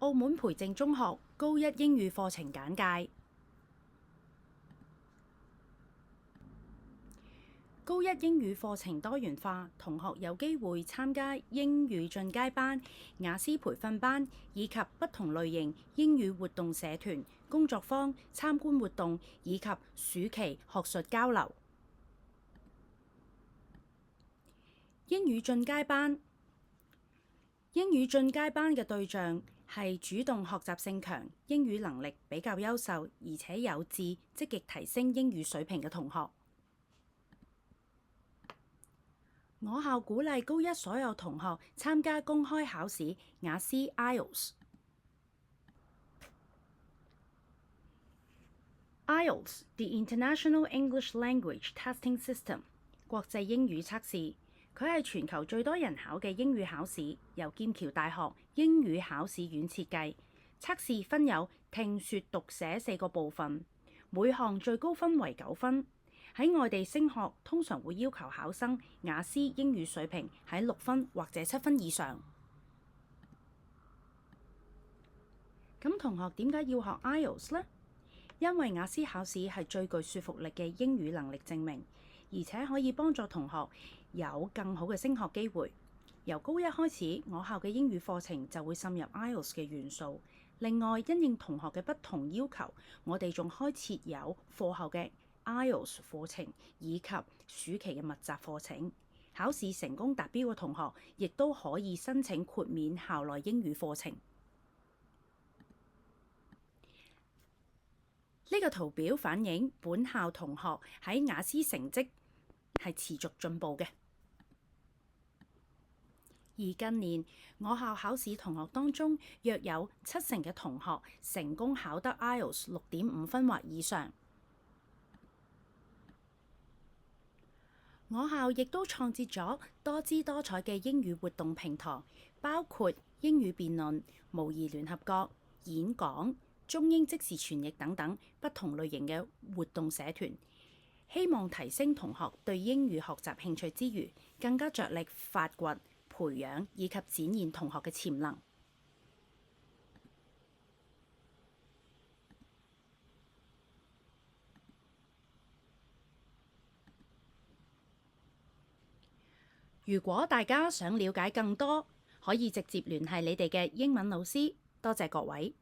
澳門培正中學高一英語課程簡介。高一英語課程多元化，同學有機會參加英語進階班、雅思培訓班以及不同類型英語活動社團、工作坊、參觀活動以及暑期學術交流。英語進階班，英語進階班嘅對象係主動學習性強、英語能力比較優秀，而且有志積極提升英語水平嘅同學。我校鼓勵高一所有同學參加公開考試雅思 IELTS。IELTS，The International English Language Testing System， 國際英語測試。佢係全球最多人考嘅英語考試，由劍橋大學英語考試院設計。測試分有聽說讀寫4個部分，每項最高分為9分。喺外地升學，通常會要求考生雅思英語水平喺6分或者7分以上。咁同學點解要學 IELTS 呢？因為雅思考試係最具說服力嘅英語能力證明，而且可以幫助同學有更好嘅升學機會。由高一開始，我校嘅英語課程就會滲入 IELTS 嘅元素。另外，因應同學嘅不同要求，我哋仲開設有課後嘅IELTS 課程以及暑期嘅密集課程。考試成功達標嘅同學，亦都可以申請豁免校內英語課程。呢個圖表反映本校同學喺雅思成績係持續進步嘅。而近年，我校考試同學當中，約有70%嘅同學成功考得 IELTS 6.5分或以上。我校亦都創設咗多姿多彩嘅英語活動平台，包括英語辯論、模擬聯合國、演講、中英即時傳譯等等不同類型嘅活動社團，希望提升同學對英語學習興趣之餘，更加着力發掘、培養以及展現同學嘅潛能。如果大家想了解更多，可以直接聯繫你哋嘅英文老師。多謝各位。